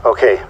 Okay.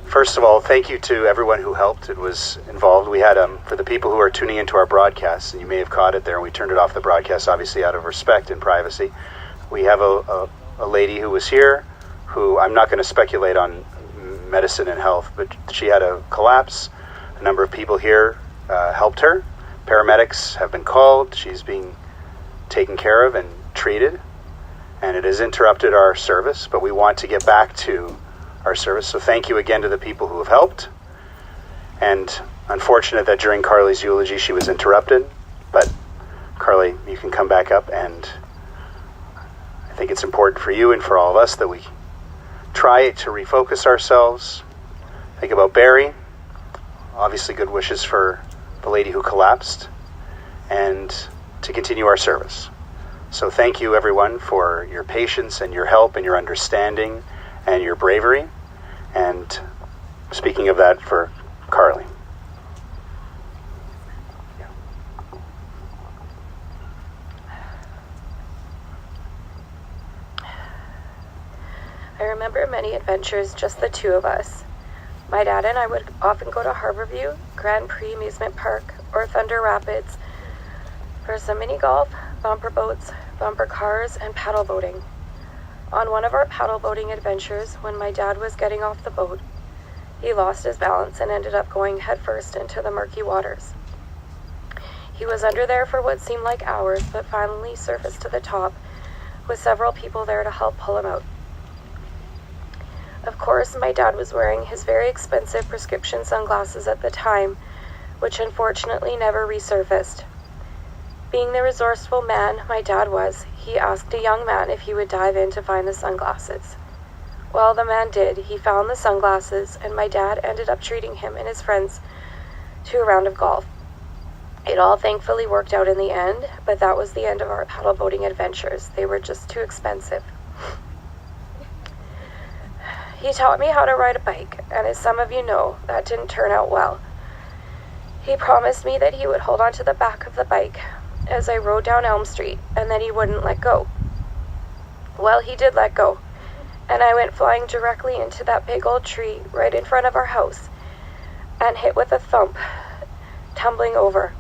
First of all, thank you to everyone who helped and was involved. We had, for the people who are tuning into our broadcast, and you may have caught it there, and we turned it off the broadcast, obviously out of respect and privacy. We have a lady who was here, who I'm not going to speculate on medicine and health, but she had a collapse. A number of people here helped her. Paramedics have been called. She's being taken care of and treated, and it has interrupted our service, but we want to get back to our service. So thank you again to the people who have helped. And unfortunate that during Carly's eulogy she was interrupted, but Carly, you can come back up, and I think it's important for you and for all of us that we try to refocus ourselves. Think about Barry. Obviously good wishes for the lady who collapsed, and to continue our service. So thank you everyone for your patience and your help and your understanding and your bravery, and speaking of that, for Carly. Yeah. I remember many adventures, just the two of us. My dad and I would often go to Harborview, Grand Prix Amusement Park, or Thunder Rapids for some mini golf, bumper boats, bumper cars, and paddle boating. On one of our paddle boating adventures, when my dad was getting off the boat, he lost his balance and ended up going headfirst into the murky waters. He was under there for what seemed like hours, but finally surfaced to the top with several people there to help pull him out. Of course, my dad was wearing his very expensive prescription sunglasses at the time, which unfortunately never resurfaced. Being the resourceful man my dad was, he asked a young man if he would dive in to find the sunglasses. Well, the man did. He found the sunglasses, and my dad ended up treating him and his friends to a round of golf. It all thankfully worked out in the end, but that was the end of our paddle boating adventures. They were just too expensive. He taught me how to ride a bike, and as some of you know, that didn't turn out well. He promised me that he would hold on to the back of the bike as I rode down Elm Street, and that he wouldn't let go. Well, he did let go, and I went flying directly into that big old tree right in front of our house, and hit with a thump, tumbling over.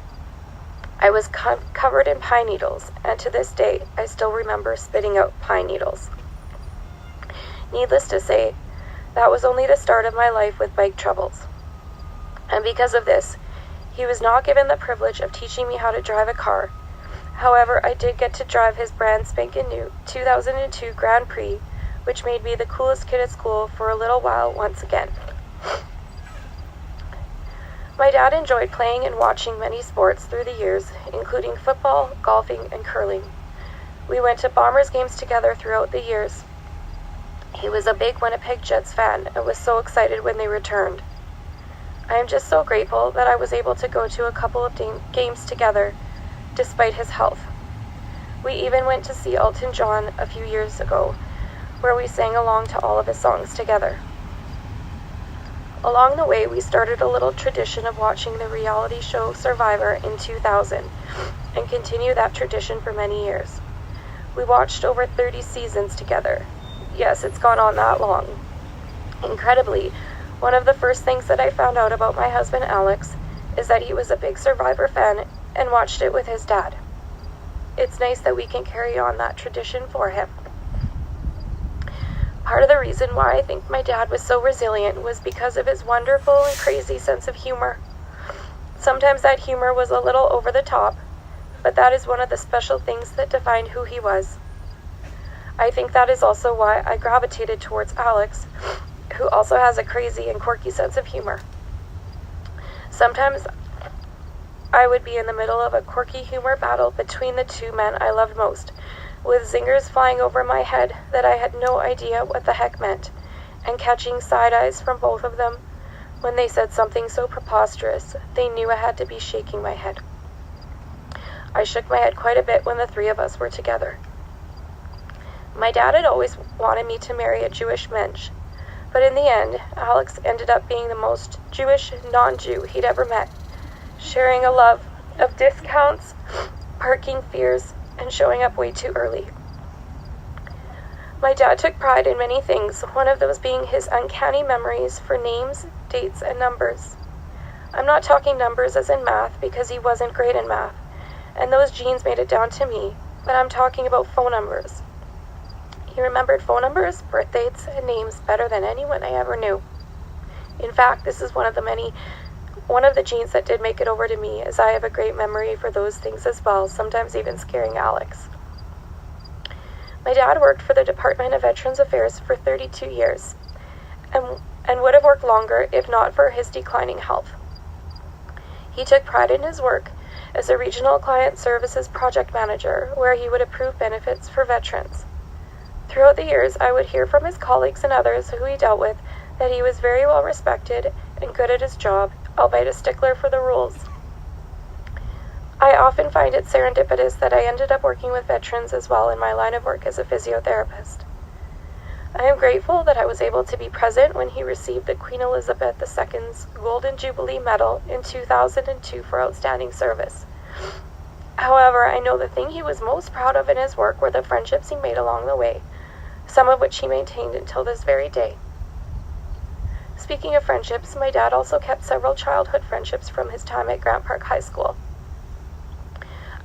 I was covered in pine needles, and to this day, I still remember spitting out pine needles. Needless to say, that was only the start of my life with bike troubles. And because of this, he was not given the privilege of teaching me how to drive a car. However, I did get to drive his brand spanking new 2002 Grand Prix, which made me the coolest kid at school for a little while once again. My dad enjoyed playing and watching many sports through the years, including football, golfing, and curling. We went to Bombers games together throughout the years. He was a big Winnipeg Jets fan and was so excited when they returned. I am just so grateful that I was able to go to a couple of games together, despite his health. We even went to see Elton John a few years ago, where we sang along to all of his songs together. Along the way, we started a little tradition of watching the reality show Survivor in 2000, and continued that tradition for many years. We watched over 30 seasons together. Yes, it's gone on that long. Incredibly, one of the first things that I found out about my husband Alex is that he was a big Survivor fan and watched it with his dad. It's nice that we can carry on that tradition for him. Part of the reason why I think my dad was so resilient was because of his wonderful and crazy sense of humor. Sometimes that humor was a little over the top, but that is one of the special things that defined who he was. I think that is also why I gravitated towards Alex, who also has a crazy and quirky sense of humor. Sometimes I would be in the middle of a quirky humor battle between the two men I loved most, with zingers flying over my head that I had no idea what the heck meant, and catching side eyes from both of them when they said something so preposterous they knew I had to be shaking my head. I shook my head quite a bit when the three of us were together. My dad had always wanted me to marry a Jewish mensch, but in the end, Alex ended up being the most Jewish non-Jew he'd ever met, sharing a love of discounts, parking fears, and showing up way too early. My dad took pride in many things, one of those being his uncanny memories for names, dates, and numbers. I'm not talking numbers as in math, because he wasn't great in math, and those genes made it down to me, but I'm talking about phone numbers. He remembered phone numbers, birth dates, and names better than anyone I ever knew. In fact, this is one of the genes that did make it over to me, as I have a great memory for those things as well, sometimes even scaring Alex. My dad worked for the Department of Veterans Affairs for 32 years, and would have worked longer if not for his declining health. He took pride in his work as a regional client services project manager, where he would approve benefits for veterans. Throughout the years, I would hear from his colleagues and others who he dealt with that he was very well respected and good at his job, albeit a stickler for the rules. I often find it serendipitous that I ended up working with veterans as well in my line of work as a physiotherapist. I am grateful that I was able to be present when he received the Queen Elizabeth II's Golden Jubilee Medal in 2002 for outstanding service. However, I know the thing he was most proud of in his work were the friendships he made along the way, some of which he maintained until this very day. Speaking of friendships, my dad also kept several childhood friendships from his time at Grant Park High School.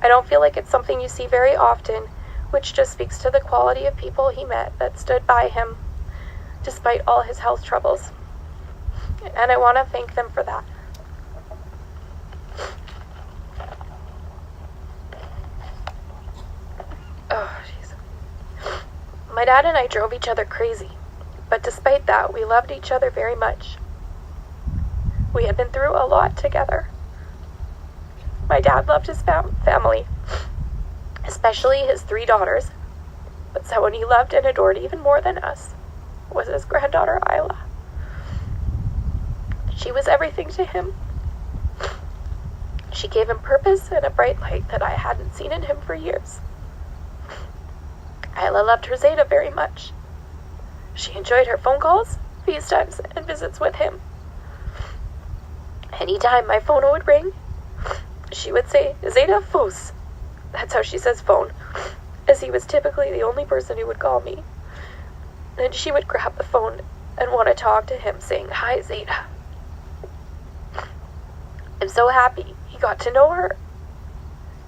I don't feel like it's something you see very often, which just speaks to the quality of people he met that stood by him despite all his health troubles. And I want to thank them for that. Oh, jeez. My dad and I drove each other crazy, but despite that, we loved each other very much. We had been through a lot together. My dad loved his family, especially his 3 daughters, but someone he loved and adored even more than us was his granddaughter, Isla. She was everything to him. She gave him purpose and a bright light that I hadn't seen in him for years. Isla loved her Zedek very much. She enjoyed her phone calls, FaceTimes, and visits with him. Anytime my phone would ring, she would say, "Zedek Fos." That's how she says phone, as he was typically the only person who would call me. Then she would grab the phone and want to talk to him, saying, "Hi, Zedek." I'm so happy he got to know her.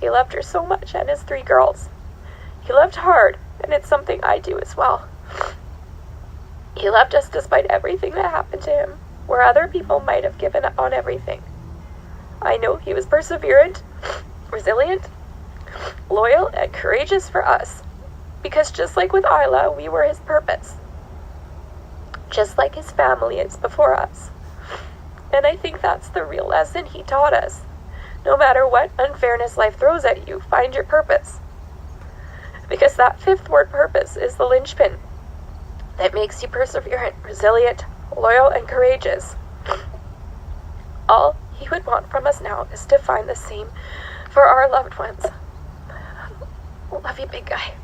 He loved her so much, and his 3 girls. He loved hard, and it's something I do as well. He loved us despite everything that happened to him, where other people might have given up on everything. I know he was perseverant, resilient, loyal, and courageous for us, because just like with Isla, we were his purpose, just like his family is before us. And I think that's the real lesson he taught us. No matter what unfairness life throws at you, find your purpose. Because that 5th word, purpose, is the linchpin that makes you perseverant, resilient, loyal, and courageous. All he would want from us now is to find the same for our loved ones. Love you, big guy.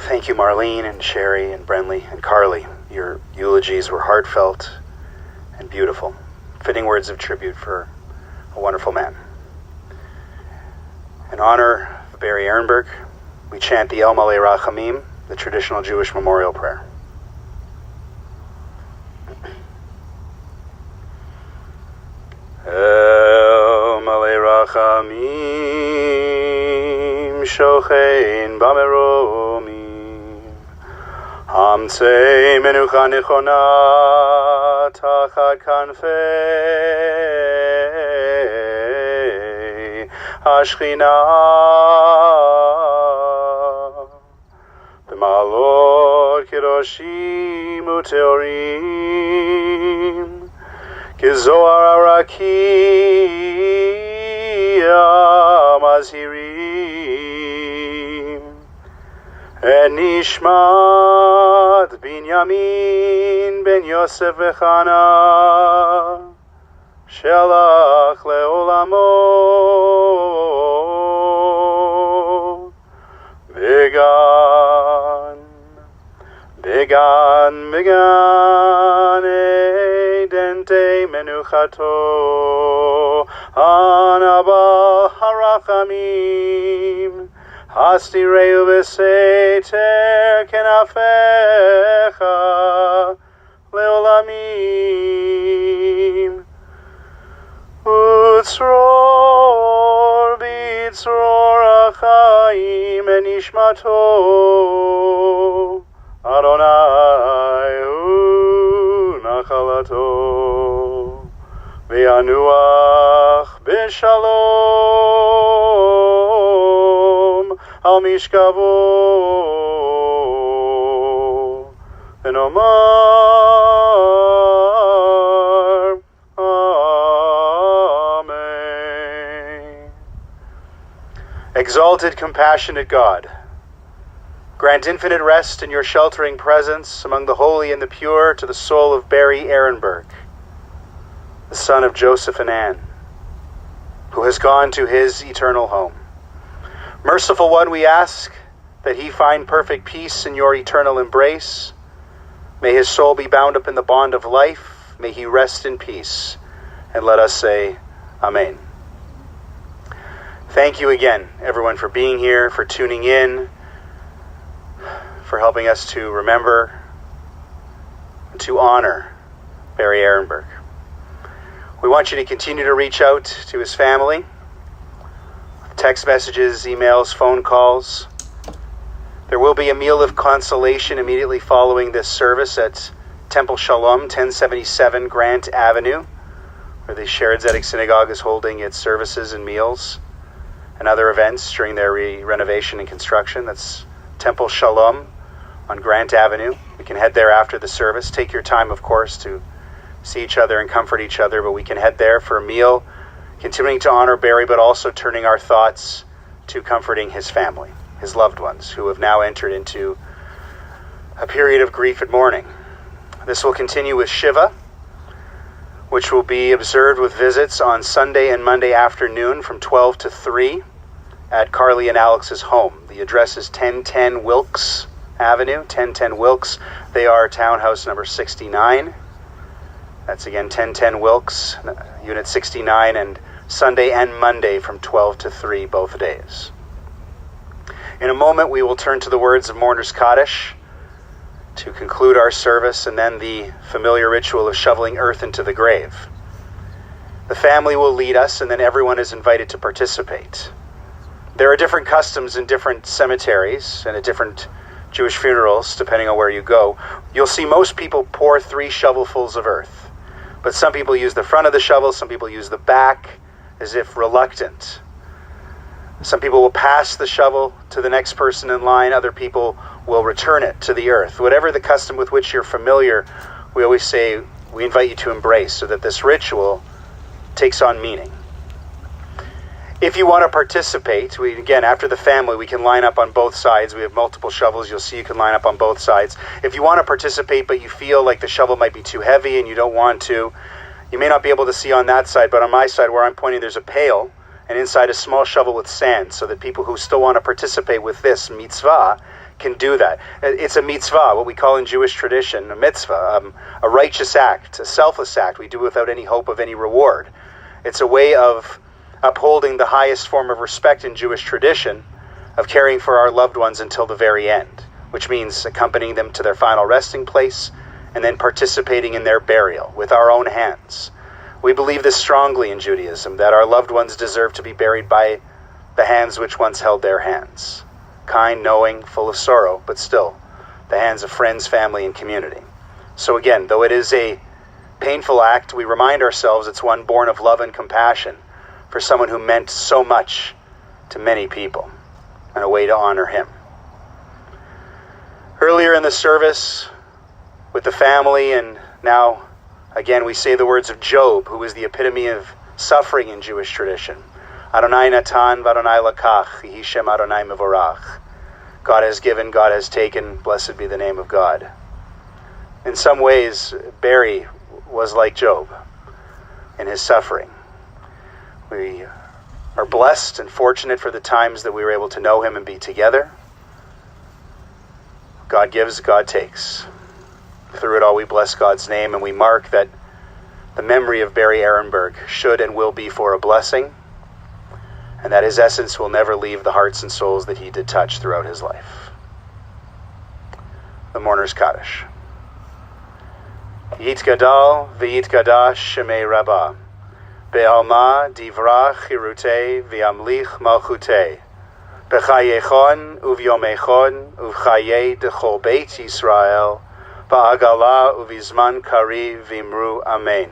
Thank you, Marlene and Shaarey and Brenley and Carly. Your eulogies were heartfelt and beautiful. Fitting words of tribute for a wonderful man. In honor of Barry Erenberg, we chant the El Malei Rachamim, the traditional Jewish memorial prayer. El Malei Rachamim, Shochein Bameromim, Hamtzei Menucha Nechona Tachat Kanfei Hashchina B'malot Kedoshim Uteorim Kezohar Arakia Mazhirim Nishmat Binyamin Ben Yosef Vechana Shelach Leolamo Began dente menuchato anaba harachamim hasti reu beseter kenafecha leolamim utzror bitzror achaim enishmato Adonai hu nachalato v'yanuach b'shalom al mishkavo v'nomar Amen. Exalted, compassionate God, grant infinite rest in your sheltering presence among the holy and the pure to the soul of Barry Erenberg, the son of Joseph and Anne, who has gone to his eternal home. Merciful One, we ask that he find perfect peace in your eternal embrace. May his soul be bound up in the bond of life. May he rest in peace. And let us say, Amen. Thank you again, everyone, for being here, for tuning in, for helping us to remember and to honor Barry Erenberg. We want you to continue to reach out to his family, text messages, emails, phone calls. There will be a meal of consolation immediately following this service at Temple Shalom, 1077 Grant Avenue, where the Shaarey Zedek Synagogue is holding its services and meals and other events during their renovation and construction. That's Temple Shalom on Grant Avenue. We can head there after the service. Take your time, of course, to see each other and comfort each other, but we can head there for a meal, continuing to honor Barry, but also turning our thoughts to comforting his family, his loved ones, who have now entered into a period of grief and mourning. This will continue with Shiva, which will be observed with visits on Sunday and Monday afternoon from 12 to 3 at Carly and Alex's home. The address is 1010 Wilkes Avenue, 1010 Wilkes. They are townhouse number 69. That's again 1010 Wilkes, unit 69, and Sunday and Monday from 12 to 3 both days. In a moment, we will turn to the words of Mourner's Kaddish to conclude our service, and then the familiar ritual of shoveling earth into the grave. The family will lead us, and then everyone is invited to participate. There are different customs in different cemeteries and at different Jewish funerals, depending on where you go. You'll see most people pour 3 shovelfuls of earth, but some people use the front of the shovel, some people use the back, as if reluctant. Some people will pass the shovel to the next person in line. Other people will return it to the earth. Whatever the custom with which you're familiar, we always say we invite you to embrace so that this ritual takes on meaning. If you want to participate, again, after the family, we can line up on both sides. We have multiple shovels. You'll see you can line up on both sides. If you want to participate, but you feel like the shovel might be too heavy and you don't want to, you may not be able to see on that side, but on my side where I'm pointing, there's a pail, and inside a small shovel with sand, so that people who still want to participate with this mitzvah can do that. It's a mitzvah, what we call in Jewish tradition, a mitzvah, a righteous act, a selfless act. We do without any hope of any reward. It's a way of upholding the highest form of respect in Jewish tradition of caring for our loved ones until the very end, which means accompanying them to their final resting place and then participating in their burial with our own hands. We believe this strongly in Judaism, that our loved ones deserve to be buried by the hands which once held their hands. Kind, knowing, full of sorrow, but still the hands of friends, family, and community. So again, though it is a painful act, we remind ourselves it's one born of love and compassion for someone who meant so much to many people, and a way to honor him. Earlier in the service with the family, and now again we say the words of Job, who is the epitome of suffering in Jewish tradition. Adonai natan v'Adonai lakach, Yehi Shem Adonai mevorach. God has given, God has taken, blessed be the name of God. In some ways, Barry was like Job in his suffering. We are blessed and fortunate for the times that we were able to know him and be together. God gives, God takes. Through it all, we bless God's name, and we mark that the memory of Barry Erenberg should and will be for a blessing, and that his essence will never leave the hearts and souls that he did touch throughout his life. The Mourner's Kaddish. Yitgadal v'yitgadash shemei Rabah, be'alma divra chirutei v'yamlich malchutei, b'chayechon uv'yomechon uv'chayei dechol beit Yisrael, ba'agala uv'izman kari v'imru amen.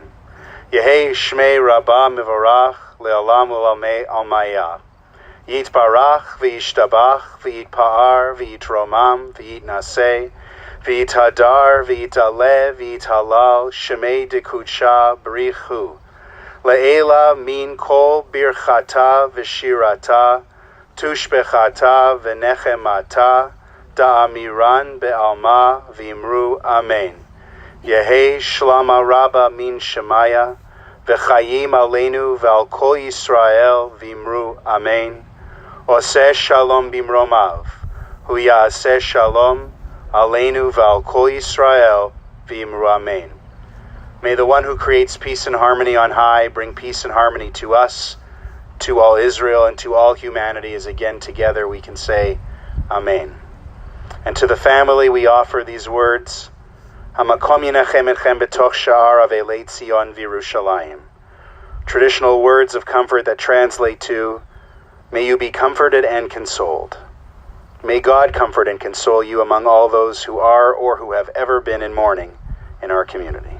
Yehei shmei Rabah mivarach le'olam u'lamei almaya. Yitbarach v'yishtabach v'yitpa'ar v'yitromam v'yitnaseh v'yithadar v'yitale v'yithalal shemei dekudsha b'richu. Le'ela min kol birchata v'shirata tushbechata v'nechemata da'amiran be'alma v'imru amen. Yehei shlama Rabah min shemaya v'chayim aleinu v'al kol Yisrael v'imru amen. Oseh shalom bimromav hu ya'aseh shalom aleinu v'al kol Yisrael v'imru amen. May the one who creates peace and harmony on high bring peace and harmony to us, to all Israel, and to all humanity, as again together we can say amen. And to the family we offer these words, Hamakom yinachem etchem betoch sha'ar avelei Tzion v'Yerushalayim. Traditional words of comfort that translate to, may you be comforted and consoled. May God comfort and console you among all those who are or who have ever been in mourning in our community.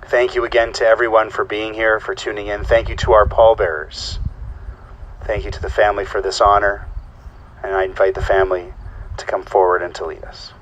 Thank you again to everyone for being here, for tuning in. Thank you to our pallbearers. Thank you to the family for this honor. And I invite the family to come forward and to lead us.